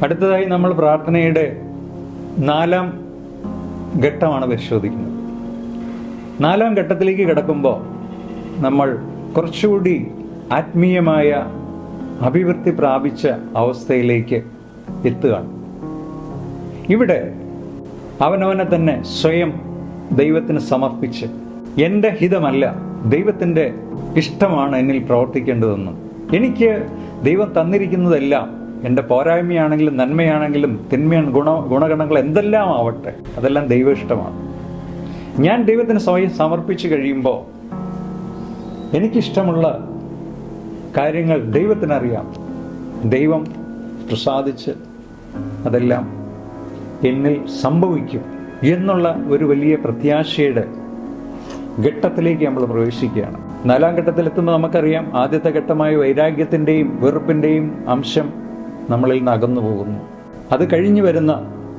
അടുത്തതായി നമ്മൾ പ്രാർത്ഥനയുടെ 4-ാം ഘട്ടമാണ് പരിശോധിക്കുന്നത്. 4-ാം ഘട്ടത്തിലേക്ക് കിടക്കുമ്പോൾ നമ്മൾ കുറച്ചുകൂടി ആത്മീയമായ അഭിവൃദ്ധി പ്രാപിച്ച അവസ്ഥയിലേക്ക് എത്തുകയാണ്. ഇവിടെ അവനവനെ തന്നെ സ്വയം ദൈവത്തിന് സമർപ്പിച്ച്, എൻ്റെ ഹിതമല്ല ദൈവത്തിൻ്റെ ഇഷ്ടമാണ് എന്നിൽ പ്രവർത്തിക്കേണ്ടതെന്നും, എനിക്ക് ദൈവം തന്നിരിക്കുന്നതെല്ലാം എൻ്റെ പോരായ്മയാണെങ്കിലും നന്മയാണെങ്കിലും തിന്മയാണ് ഗുണഗണങ്ങൾ എന്തെല്ലാം ആവട്ടെ അതെല്ലാം ദൈവ ഇഷ്ടമാണ്. ഞാൻ ദൈവത്തിന് സ്വയം സമർപ്പിച്ച് കഴിയുമ്പോൾ എനിക്കിഷ്ടമുള്ള കാര്യങ്ങൾ ദൈവത്തിനറിയാം. ദൈവം പ്രസാദിച്ച് അതെല്ലാം എന്നിൽ സംഭവിക്കും എന്നുള്ള ഒരു വലിയ പ്രത്യാശയുടെ ഘട്ടത്തിലേക്ക് നമ്മൾ പ്രവേശിക്കുകയാണ്. 4-ാം ഘട്ടത്തിലെത്തുമ്പോൾ നമുക്കറിയാം, ആദ്യത്തെ ഘട്ടമായ വൈരാഗ്യത്തിൻ്റെയും വെറുപ്പിൻ്റെയും അംശം നമ്മളിൽ നിന്ന് അകന്നു പോകുന്നു. അത് കഴിഞ്ഞു വരുന്ന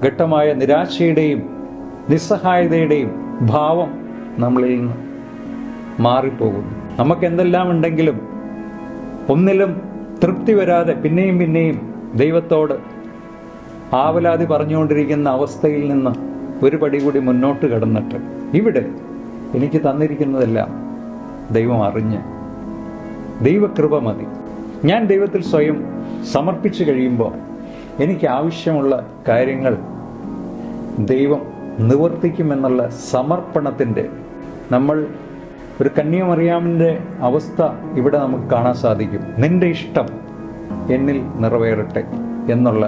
ഘട്ടമായ നിരാശയുടെയും നിസ്സഹായതയുടെയും ഭാവം നമ്മളിൽ നിന്ന് മാറിപ്പോകുന്നു. നമുക്ക് എന്തെല്ലാം ഉണ്ടെങ്കിലും ഒന്നിലും തൃപ്തി വരാതെ പിന്നെയും പിന്നെയും ദൈവത്തോട് ആവലാതി പറഞ്ഞുകൊണ്ടിരിക്കുന്ന അവസ്ഥയിൽ നിന്ന് ഒരു പടി കൂടി മുന്നോട്ട് കടന്നിട്ട്, ഇവിടെ എനിക്ക് തന്നിരിക്കുന്നതെല്ലാം ദൈവം അറിഞ്ഞ് ദൈവകൃപ മതി, ഞാൻ ദൈവത്തിൽ സ്വയം സമർപ്പിച്ചു കഴിയുമ്പോൾ എനിക്ക് ആവശ്യമുള്ള കാര്യങ്ങൾ ദൈവം നിവർത്തിക്കുമെന്നുള്ള സമർപ്പണത്തിൻ്റെ, നമ്മൾ ഒരു കന്യാമറിയാമിൻ്റെ അവസ്ഥ ഇവിടെ നമുക്ക് കാണാൻ സാധിക്കും. നിന്റെ ഇഷ്ടം എന്നിൽ നിറവേറട്ടെ എന്നുള്ള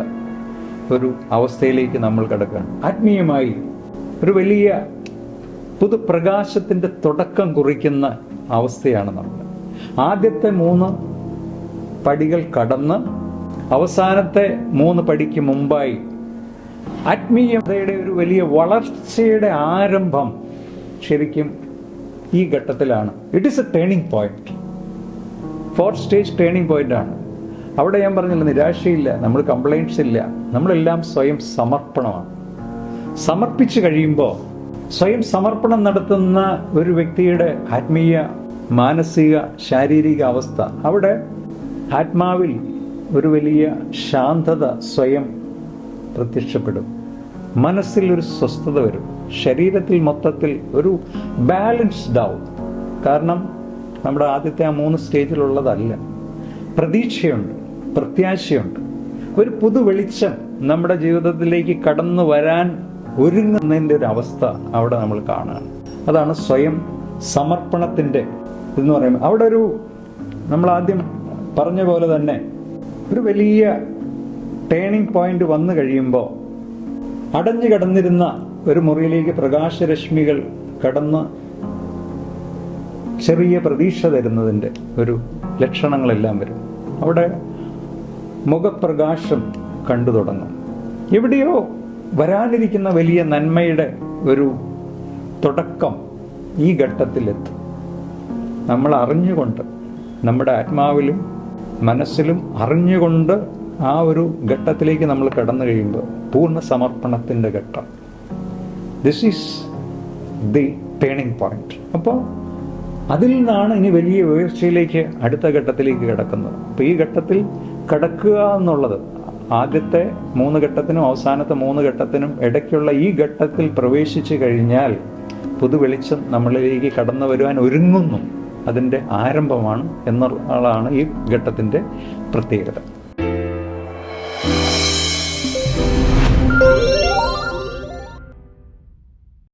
ഒരു അവസ്ഥയിലേക്ക് നമ്മൾ കിടക്കുകയാണ്. ആത്മീയമായി ഒരു വലിയ പുതുപ്രകാശത്തിൻ്റെ തുടക്കം കുറിക്കുന്ന അവസ്ഥയാണ് നമ്മൾ. ആദ്യത്തെ 3 പടികൾ കടന്ന് അവസാനത്തെ 3 പടിക്ക് മുമ്പായി ആത്മീയതയുടെ ഒരു വലിയ വളർച്ചയുടെ ആരംഭം ശരിക്കും ഈ ഘട്ടത്തിലാണ്. It is A turning point, 4th stage turning point ആണ്. അവിടെ ഞാൻ പറഞ്ഞില്ല, നിരാശയില്ല, നമ്മൾ കംപ്ലൈൻറ്റ്സ് ഇല്ല, നമ്മളെല്ലാം സ്വയം സമർപ്പണമാണ്. സമർപ്പിച്ചു കഴിയുമ്പോൾ, സ്വയം സമർപ്പണം നടത്തുന്ന ഒരു വ്യക്തിയുടെ ആത്മീയ, മാനസിക, ശാരീരിക അവസ്ഥ, അവിടെ ആത്മാവിൽ ഒരു വലിയ ശാന്തത സ്വയം പ്രത്യക്ഷപ്പെടും. മനസ്സിൽ ഒരു സ്വസ്ഥത വരും. ശരീരത്തിൽ മൊത്തത്തിൽ ഒരു ബാലൻസ്ഡ് ആവും. കാരണം നമ്മുടെ ആദ്യത്തെ ആ 3 സ്റ്റേജിലുള്ളതല്ല. പ്രതീക്ഷയുണ്ട്, പ്രത്യാശയുണ്ട്. ഒരു പുതു വെളിച്ചം നമ്മുടെ ജീവിതത്തിലേക്ക് കടന്നു വരാൻ ഒരുങ്ങുന്നതിൻ്റെ ഒരു അവസ്ഥ അവിടെ നമ്മൾ കാണുകയാണ്. അതാണ് സ്വയം സമർപ്പണത്തിൻ്റെ എന്ന് പറയുന്നത്. അവിടെ ഒരു, നമ്മൾ ആദ്യം പറഞ്ഞ പോലെ തന്നെ, ഒരു വലിയ ടേണിംഗ് പോയിന്റ് വന്നു കഴിയുമ്പോൾ അടഞ്ഞു കിടന്നിരുന്ന ഒരു മുറിയിലേക്ക് പ്രകാശരശ്മികൾ കടന്ന് ചെറിയ പ്രതീക്ഷ തരുന്നതിൻ്റെ ഒരു ലക്ഷണങ്ങളെല്ലാം വരും. അവിടെ മുഖപ്രകാശം കണ്ടു തുടങ്ങും. എവിടെയോ വരാനിരിക്കുന്ന വലിയ നന്മയുടെ ഒരു തുടക്കം ഈ ഘട്ടത്തിലെത്തും. നമ്മൾ അറിഞ്ഞുകൊണ്ട്, നമ്മുടെ ആത്മാവിലും മനസ്സിലും അറിഞ്ഞുകൊണ്ട് ആ ഒരു ഘട്ടത്തിലേക്ക് നമ്മൾ കടന്നു കഴിയുമ്പോൾ, പൂർണ്ണ സമർപ്പണത്തിൻ്റെ ഘട്ടം, this is the turning point. അപ്പോൾ അതിൽ നിന്നാണ് ഇനി വലിയ ഉയർച്ചയിലേക്ക്, അടുത്ത ഘട്ടത്തിലേക്ക് കിടക്കുന്നത്. അപ്പോൾ ഈ ഘട്ടത്തിൽ കടക്കുക എന്നുള്ളത്, ആദ്യത്തെ 3 ഘട്ടത്തിനും അവസാനത്തെ 3 ഘട്ടത്തിനും ഇടയ്ക്കുള്ള ഈ ഘട്ടത്തിൽ പ്രവേശിച്ചു കഴിഞ്ഞാൽ പുതുവെളിച്ചം നമ്മളിലേക്ക് കടന്നു വരുവാൻ ഒരുങ്ങുന്നു. അതിൻ്റെ ആരംഭമാണ് എന്നുള്ളതാണ് ഈ ഘട്ടത്തിൻ്റെ പ്രത്യേകത.